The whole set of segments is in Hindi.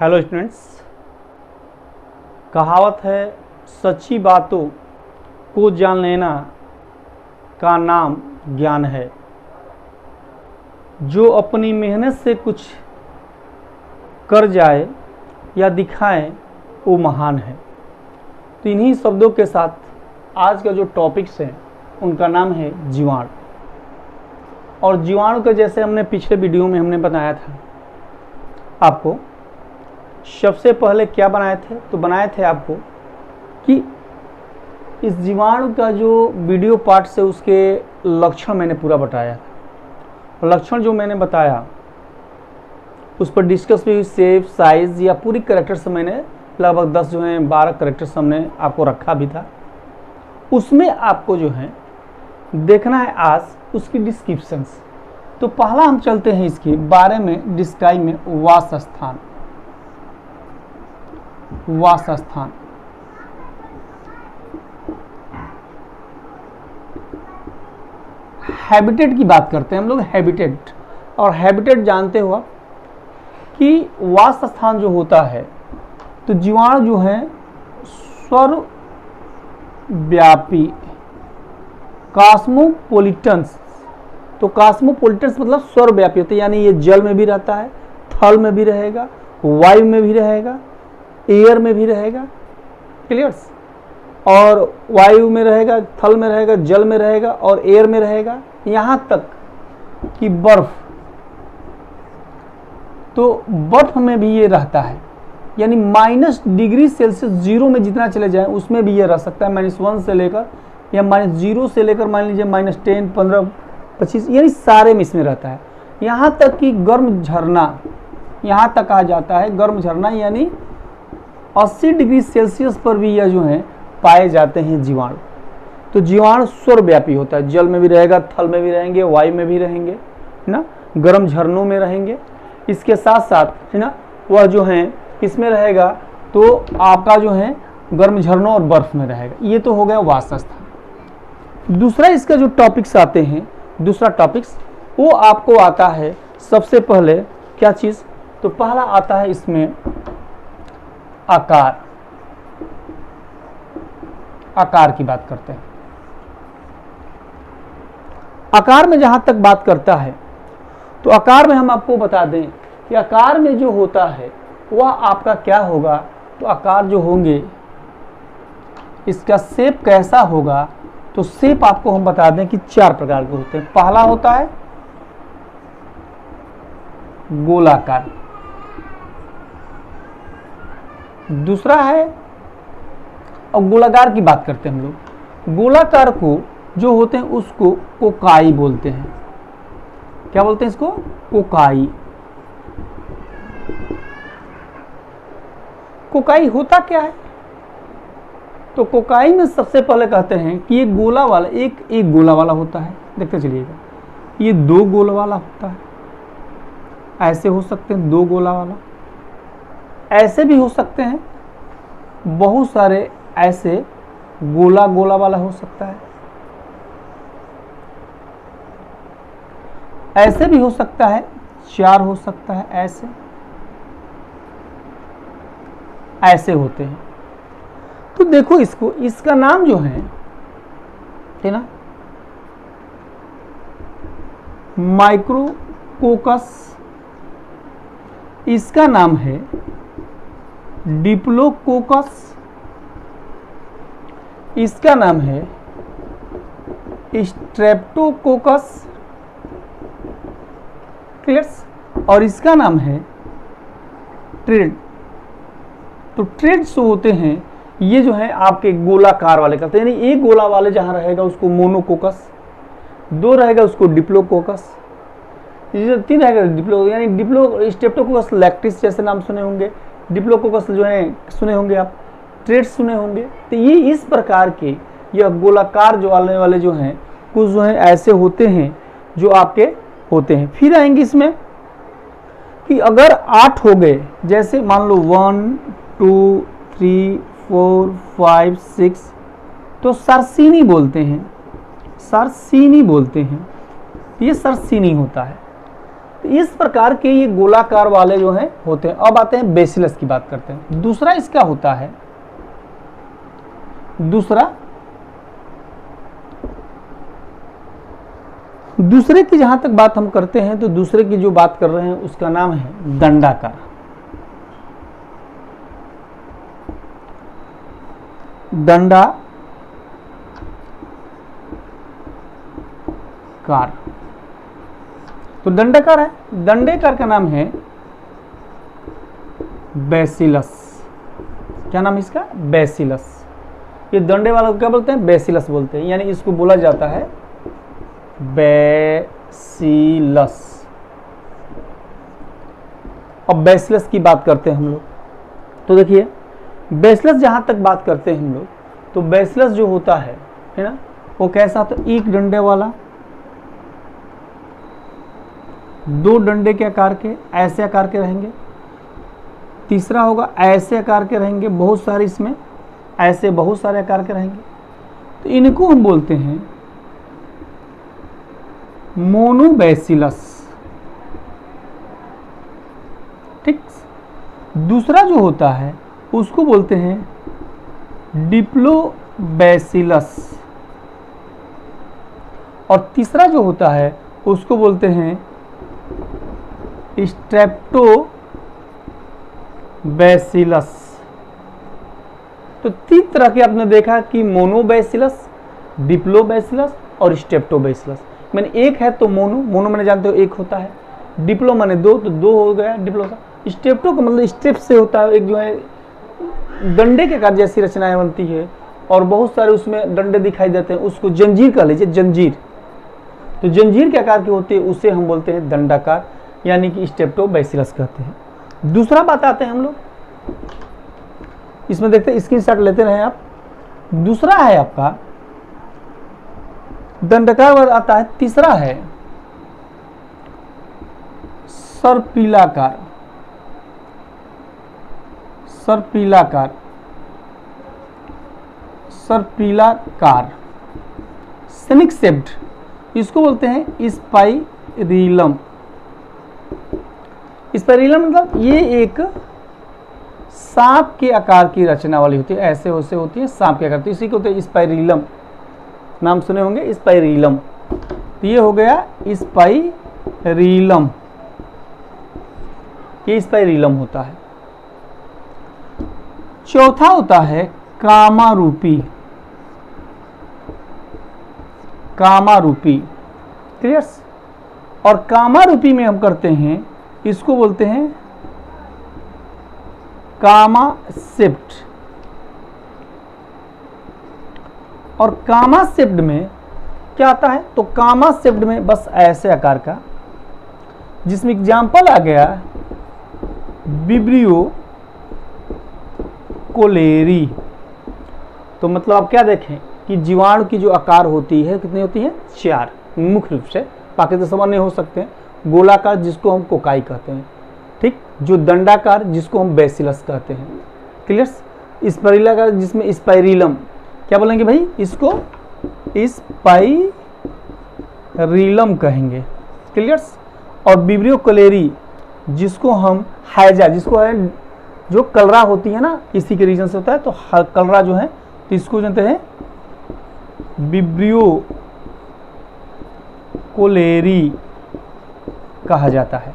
हेलो स्टूडेंट्स, कहावत है सच्ची बातों को जान लेना का नाम ज्ञान है। जो अपनी मेहनत से कुछ कर जाए या दिखाए वो महान है। तो इन्हीं शब्दों के साथ आज का जो टॉपिक्स हैं उनका नाम है जीवाणु। और जीवाणु का जैसे हमने पिछले वीडियो में हमने बताया था आपको, सबसे पहले क्या बनाए थे, तो बनाए थे आपको कि इस जीवाणु का जो वीडियो पार्ट से उसके लक्षण मैंने पूरा बताया था। लक्षण जो मैंने बताया उस पर डिस्कस भी, शेप, साइज या पूरी कैरेक्टर्स मैंने लगभग 10 जो है 12 कैरेक्टर्स हमने आपको रखा भी था। उसमें आपको जो है देखना है आज उसकी डिस्क्रिप्शंस। तो पहला हम चलते हैं इसके बारे में डिस्क्राइब में वासस्थान। वासस्थान हैबिटेट की बात करते हैं हम लोग। हैबिटेट, और हैबिटेट जानते हो आप कि वासस्थान जो होता है, तो जीवाणु जो है सर्वव्यापी कॉस्मोपोलिटन्स। तो कॉस्मोपोलिटन्स मतलब सर्वव्यापी होते हैं, यानी ये जल में भी रहता है, थल में भी रहेगा, वायु में भी रहेगा, एयर में भी रहेगा, क्लियर्स, और वायु में रहेगा, थल में रहेगा, जल में रहेगा और एयर में रहेगा, यहाँ तक कि बर्फ। तो बर्फ में भी ये रहता है, यानी -डिग्री सेल्सियस 0 में जितना चले जाए उसमें भी ये रह सकता है। -1 से लेकर या -0 से लेकर मान लीजिए -10, 15, 25, यानी सारे में इसमें रहता है। यहाँ तक कि गर्म झरना, यहाँ तक आ जाता है गर्म झरना, यानी 80 डिग्री सेल्सियस पर भी यह जो है पाए जाते हैं जीवाणु। तो जीवाणु सर्वव्यापी होता है, जल में भी रहेगा, थल में भी रहेंगे, वायु में भी रहेंगे, है ना, गर्म झरनों में रहेंगे। इसके साथ साथ है ना वह जो है किसमें रहेगा, तो आपका जो है गर्म झरनों और बर्फ में रहेगा। ये तो हो गया वासस्थान। दूसरा इसका जो टॉपिक्स आते हैं, दूसरा टॉपिक्स वो आपको आता है सबसे पहले क्या चीज़, तो पहला आता है इसमें आकार। आकार की बात करते हैं। आकार में जहां तक बात करता है तो आकार में हम आपको बता दें कि आकार में जो होता है वह आपका क्या होगा। तो आकार जो होंगे, इसका शेप कैसा होगा, तो शेप आपको हम बता दें कि 4 प्रकार के होते हैं। पहला होता है गोलाकार, दूसरा है, और गोलाकार की बात करते हैं हम लोग। गोलाकार को जो होते हैं उसको कोकाई बोलते हैं। क्या बोलते हैं इसको? कोकाई। कोकाई होता क्या है, तो कोकाई में सबसे पहले कहते हैं कि एक गोला वाला, एक गोला वाला होता है। देखते चलिएगा, ये 2 गोला वाला होता है, ऐसे हो सकते हैं 2 गोला वाला, ऐसे भी हो सकते हैं, बहुत सारे ऐसे गोला गोला वाला हो सकता है, ऐसे भी हो सकता है, 4 हो सकता है, ऐसे होते हैं। तो देखो इसको, इसका नाम जो है ना माइक्रोकोकस, इसका नाम है डिप्लोकोकस, इसका नाम है स्ट्रेप्टोकोकस, क्लियर्स, और इसका नाम है ट्रेड। तो ट्रेड्स होते हैं ये जो है आपके गोलाकार वाले करते हैं, यानी एक गोला वाले जहां रहेगा उसको मोनोकोकस, 2 रहेगा उसको डिप्लोकोकस, 3 रहेगा डिप्लो, यानी डिप्लो स्ट्रेप्टोकोकस लैक्टिस जैसे नाम सुने होंगे, डिप्लोकोकस जो है सुने होंगे आप, ट्रेड्स सुने होंगे। तो ये इस प्रकार के यह गोलाकार जो आने वाले जो हैं कुछ जो है ऐसे होते हैं जो आपके होते हैं। फिर आएंगे इसमें कि अगर 8 हो गए, जैसे मान लो 1, 2, 3, 4, 5, 6, तो सरसीनी बोलते हैं, सरसीनी बोलते हैं, ये सरसीनी होता है। तो इस प्रकार के ये गोलाकार वाले जो हैं होते हैं। अब आते हैं बेसिलस की बात करते हैं। दूसरा इसका होता है, दूसरे की जहां तक बात हम करते हैं तो दूसरे की जो बात कर रहे हैं उसका नाम है दंडाकार। दंडाकार, तो दंडाकार है, दंडेकार का नाम है बेसिलस। क्या नाम है इसका? बेसिलस। ये दंडे वाला को क्या बोलते हैं? बेसिलस बोलते हैं, यानी इसको बोला जाता है बेसिलस। अब बेसिलस की बात करते हैं हम लोग, तो देखिए बेसिलस जहां तक बात करते हैं हम लोग, तो बेसिलस जो होता है ना, वो कैसा होता है? एक डंडे वाला, दो डंडे के आकार के, ऐसे आकार के रहेंगे। तीसरा होगा ऐसे आकार के रहेंगे, बहुत सारे इसमें ऐसे बहुत सारे आकार के रहेंगे। तो इनको हम बोलते हैं मोनोबेसिलस। ठीक। दूसरा जो होता है उसको बोलते हैं डिप्लोबेसिलस, और तीसरा जो होता है उसको बोलते हैं स्ट्रेप्टोबेसिलस। तो तीन तरह के आपने देखा कि मोनोबेसिलस, डिप्लोबेसिलस और स्ट्रेप्टोबेसिलस। मैंने एक है तो मोनो मैंने जानते हो एक होता है, डिप्लो मैंने दो, तो दो हो गया डिप्लो का। स्ट्रेप्टो का मतलब स्टेप से होता है, एक जो है डंडे के आकार जैसी रचनाएं बनती है और बहुत सारे उसमें डंडे दिखाई देते हैं, उसको जंजीर कह लीजिए, जंजीर। तो जंजीर के आकार की होती है, उसे हम बोलते हैं दंडाकार, यानी कि स्ट्रेप्टोबेसिलस कहते हैं। दूसरा बात आते हैं हम लोग, इसमें देखते हैं, स्क्रीनशॉट लेते रहे आप। दूसरा है आपका दंडकार आता है। तीसरा है सर्पिलाकार। सर्पिलाकार, सर्पिलाकार, सेमिक शेप्ड, इसको बोलते हैं स्पाइरिलम। स्पाइरिलम मतलब ये एक सांप के आकार की रचना वाली होती है, ऐसे वैसे होती है सांप के आकार, तो इसी को होते हैं स्पाइरिलम। नाम सुने होंगे स्पाइरिलम। तो ये हो गया स्पाइरिलम, ये स्पाइरिलम होता है। चौथा होता है कामारूपी। कामारूपी, क्लियर? और कामारूपी में हम करते हैं, इसको बोलते हैं कामा शेप्ड। और कामा शेप्ड में क्या आता है? तो कामा शेप्ड में बस ऐसे आकार का, जिसमें एग्जाम्पल आ गया विब्रियो कोलेरी। तो मतलब आप क्या देखें कि जीवाणु की जो आकार होती है कितनी होती है? 4 मुख्य रूप से, बाकी तो सामान्य हो सकते हैं। गोलाकार जिसको हम कोकाई कहते हैं, ठीक, जो दंडाकार जिसको हम बेसिलस कहते हैं, क्लियर? स्पाइरिलाकार जिसमें स्पाइरिलम, क्या बोलेंगे भाई? इसको स्पाइरिलम कहेंगे, क्लियर? और विब्रियो कोलेरी जिसको हम हैजा, जिसको है जो कलरा होती है ना, इसी के रीजन से होता है, तो कलरा जो है तो इसको जानते हैं विब्रियो कोलेरी कहा जाता है।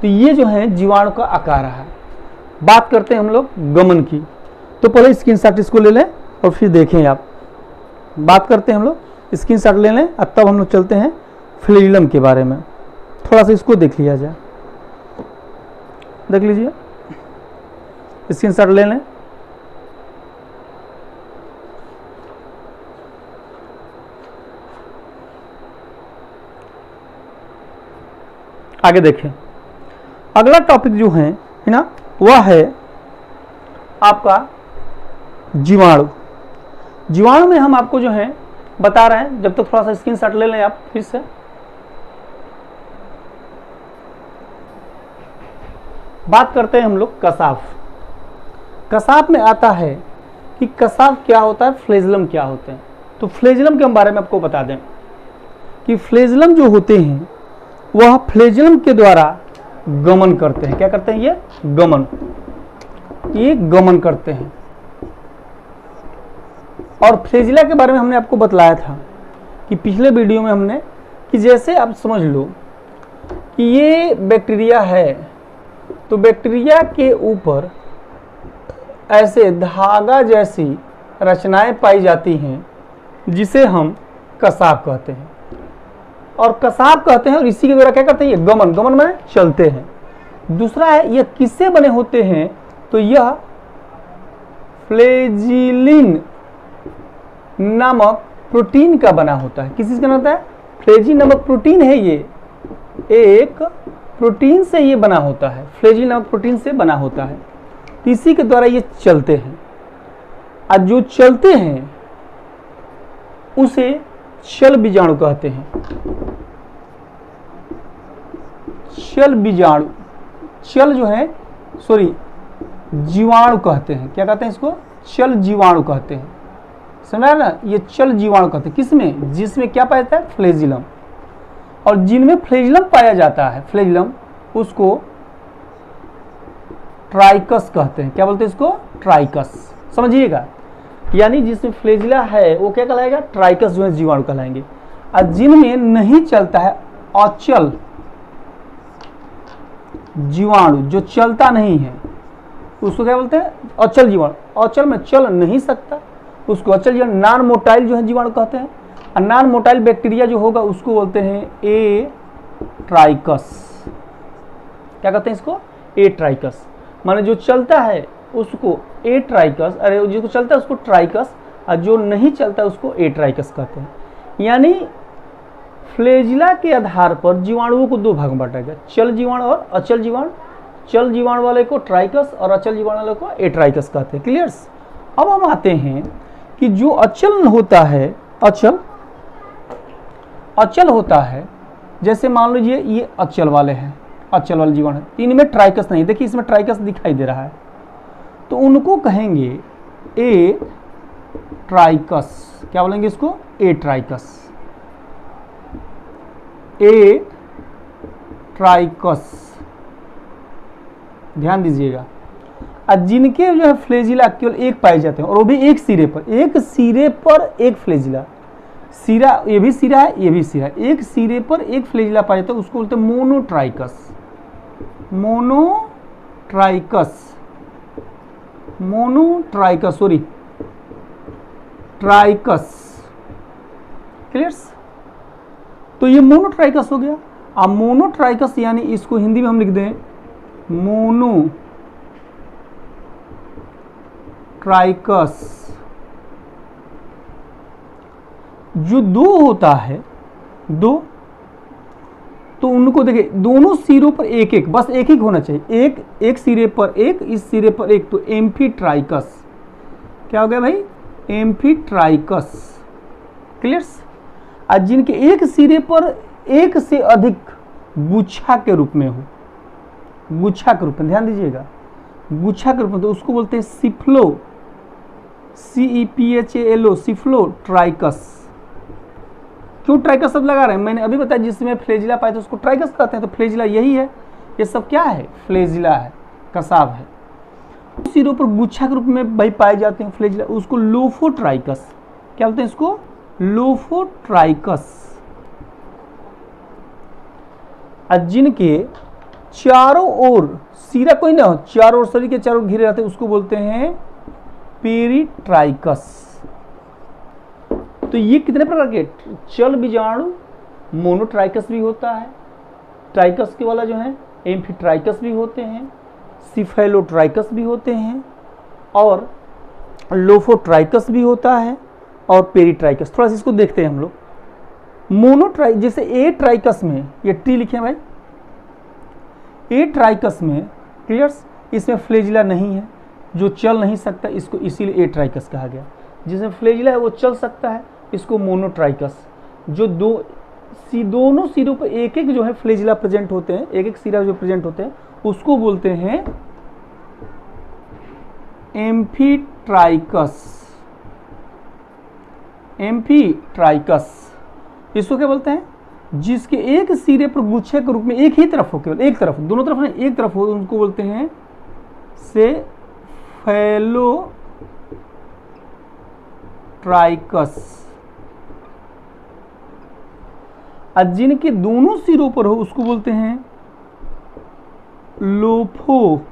तो ये जो है जीवाणु का आकार है। बात करते हैं हम लोग गमन की, तो पहले स्क्रीनशॉट इसको ले लें और फिर देखें आप। बात करते हैं हम लोग, स्क्रीनशॉट ले लें और तब हम लोग चलते हैं फ्लेजिलम के बारे में। थोड़ा सा इसको देख लिया जाए, देख लीजिए, स्क्रीनशॉट ले लें। आगे देखें, अगला टॉपिक जो है ना, वह है आपका जीवाणु। जीवाणु में हम आपको जो है बता रहे हैं, जब तक थोड़ा सा स्क्रीनशॉट ले लें आप फिर से। बात करते हैं हम लोग कसाफ। कसाफ में आता है कि कसाफ क्या होता है, फ्लेजिलम क्या होते हैं। तो फ्लेजिलम के बारे में आपको बता दें कि फ्लेजिलम जो होते हैं वह फ्लेजिलम के द्वारा गमन करते हैं। क्या करते हैं? ये गमन करते हैं। और फ्लेजिला के बारे में हमने आपको बतलाया था कि पिछले वीडियो में हमने कि जैसे आप समझ लो कि ये बैक्टीरिया है, तो बैक्टीरिया के ऊपर ऐसे धागा जैसी रचनाएं पाई जाती हैं जिसे हम कसाब कहते हैं। और कसाब कहते हैं, और इसी के द्वारा क्या करते हैं? ये गमन में चलते हैं। दूसरा है, ये किससे बने होते हैं? तो यह फ्लेजिलिन नामक प्रोटीन का बना होता है। किस चीज का बना होता है? फ्लेजिन नामक प्रोटीन है। ये एक प्रोटीन से ये बना होता है, फ्लेजिन नामक प्रोटीन से बना होता है। तो इसी के द्वारा ये चलते हैं। और जो चलते हैं उसे चल बीजाणु कहते हैं। चल बीजाणु, चल जो है जीवाणु कहते हैं। क्या कहते हैं इसको? चल जीवाणु कहते हैं। समझा ना? ये चल जीवाणु कहते हैं। किसमें? जिसमें क्या पाया जाता है? फ्लेजिलम। और जिनमें फ्लेजिलम पाया जाता है, फ्लेजिलम, उसको ट्राइकस कहते हैं। क्या बोलते हैं इसको? ट्राइकस। समझिएगा, यानी जिसमें फ्लेजिला है वो क्या कहलाएगा? ट्राइकस जो है जीवाणु कहलाएंगे। और जिनमें नहीं चलता है, अचल जीवाणु, जो चलता नहीं है, उसको क्या बोलते हैं? अचल जीवाणु। अचल में चल नहीं सकता, उसको अचल जीवाणु, नॉन मोटाइल जो है जीवाणु कहते हैं। और नॉन मोटाइल बैक्टीरिया जो होगा उसको बोलते हैं ए ट्राइकस। क्या कहते हैं इसको? ए ट्राइकस। माने जो चलता है उसको ए ट्राइकस, अरे जिसको चलता है उसको ट्राइकस, और जो नहीं चलता है उसको ए ट्राइकस कहते हैं। यानी फ्लेजिला के आधार पर जीवाणुओं को दो भाग में बांटा गया, चल जीवाणु और अचल जीवाणु। चल जीवाणु वाले को ट्राइकस और अचल जीवाणु वाले को ए ट्राइकस कहते हैं। क्लियर्स? अब हम आते हैं कि जो अचल होता है, अचल होता है, जैसे मान लीजिए ये अचल वाले हैं, अचल वाले जीवाणु, इनमें ट्राइकस नहीं। देखिए इसमें ट्राइकस दिखाई दे रहा है, तो उनको कहेंगे ए ट्राइकस। क्या बोलेंगे इसको? ए ट्राइकस। ए ट्राइकस, ध्यान दीजिएगा। जिनके जो है फ्लेजिला केवल एक पाए जाते हैं, और वो भी एक सिरे पर एक फ्लेजिला। सिरा, ये भी सिरा है, ये भी सिरा है, एक सिरे पर एक फ्लेजिला पाया जाता है, उसको बोलते हैं मोनोट्राइकस। ट्राइकस। क्लियर्स? तो ये मोनोट्राइकस हो गया। अब मोनोट्राइकस यानी इसको हिंदी में हम लिख दें मोनोट्राइकस। जो दो होता है, दो, तो उनको देखिए दोनों सिरों पर एक एक, बस एक ही होना चाहिए, एक सिरे पर एक, इस सिरे पर एक, तो एम्फीट्राइकस। क्या हो गया भाई? एम्फीट्राइकस। क्लियर्स? और जिनके एक सिरे पर एक से अधिक गुच्छा के रूप में हो, गुच्छा के रूप में, ध्यान दीजिएगा, गुच्छा के रूप में, तो उसको बोलते हैं सिफ्लो, CEPHALO, सिफ्लोट्राइकस। क्यों ट्राइकस शब्द लगा रहे हैं? मैंने अभी बताया जिसमें फ्लेजिला पाए तो उसको ट्राइकस कहते हैं। तो फ्लेजिला यही है, ये सब क्या है? फ्लेजिला है, कसाब है। सिरों पर गुच्छा के रूप में भाई पाए जाते हैं फ्लेजिला, उसको लोफोट्राइकस। क्या बोलते हैं इसको? लोफोट्राइकस। जिनके चारों ओर सिरा कोई ना हो, चारों ओर शरीर के चारों घिरे रहते हैं, उसको बोलते हैं पेरिट्राइकस। तो ये कितने प्रकार के चल बीजाणु? मोनोट्राइकस भी होता है, ट्राइकस के वाला जो है एम्फीट्राइकस भी होते हैं, सिफेलोट्राइकस भी होते हैं, और लोफोट्राइकस भी होता है, और पेरिट्राइकस। थोड़ा सा इसको देखते हैं हम लोग। मोनोट्राइक, जैसे ए ट्राइकस में, ये टी लिखे भाई, ए ट्राइकस में, क्लियर्स, इसमें फ्लेजिला नहीं है, जो चल नहीं सकता, इसको इसीलिए ए ट्राइकस कहा गया। जिसमें फ्लेजिला है वो चल सकता है, इसको मोनोट्राइकस। जो दोनों सिरों पर एक एक जो है फ्लेजिला प्रेजेंट होते हैं, एक एक सिरा जो प्रेजेंट होते हैं, उसको बोलते हैं एम्फीट्राइकस। एम्फीट्राइकस, इसको क्या बोलते हैं? जिसके एक सिरे पर गुच्छे के रूप में एक ही तरफ हो, केवल एक तरफ, दोनों तरफ नहीं, एक तरफ हो, उनको बोलते हैं सेफेलोट्राइकस। और जिनके दोनों सिरों पर हो उसको बोलते हैं लोफोट्राइकस।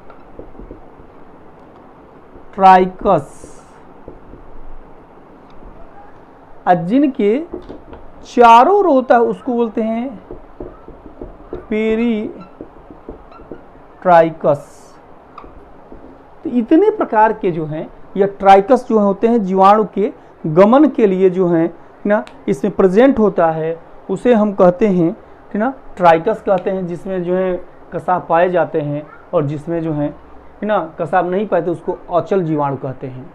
और जिनके चारों ओर होता है उसको बोलते हैं पेरीट्राइकस। तो इतने प्रकार के जो हैं या ट्राइकस जो होते हैं जीवाणु के गमन के लिए जो है ना इसमें प्रेजेंट होता है, उसे हम कहते हैं कि ना ट्राइकस कहते हैं, जिसमें जो है कसाब पाए जाते हैं, और जिसमें जो है ना कसाब नहीं पाते उसको अचल जीवाणु कहते हैं।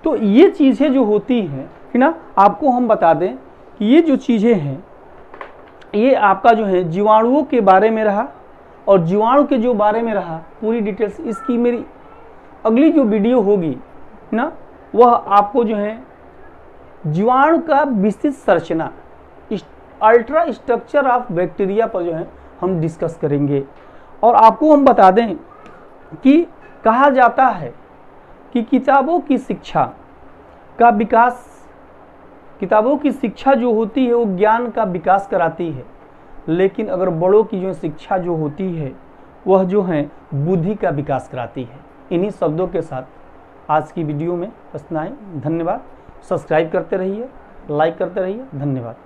तो ये चीज़ें जो होती हैं कि ना, आपको हम बता दें कि ये जो चीज़ें हैं ये आपका जो है जीवाणुओं के बारे में रहा, और जीवाणु के जो बारे में रहा पूरी डिटेल्स इसकी मेरी अगली जो वीडियो होगी ना, वह आपको जो है जीवाणु का विस्तृत संरचना, अल्ट्रा स्ट्रक्चर ऑफ बैक्टीरिया पर जो है हम डिस्कस करेंगे। और आपको हम बता दें कि कहा जाता है कि किताबों की शिक्षा का विकास, किताबों की शिक्षा जो होती है वो ज्ञान का विकास कराती है, लेकिन अगर बड़ों की जो शिक्षा जो होती है वह जो है बुद्धि का विकास कराती है। इन्हीं शब्दों के साथ आज की वीडियो में बस इतना ही। धन्यवाद। सब्सक्राइब करते रहिए, लाइक करते रहिए। धन्यवाद।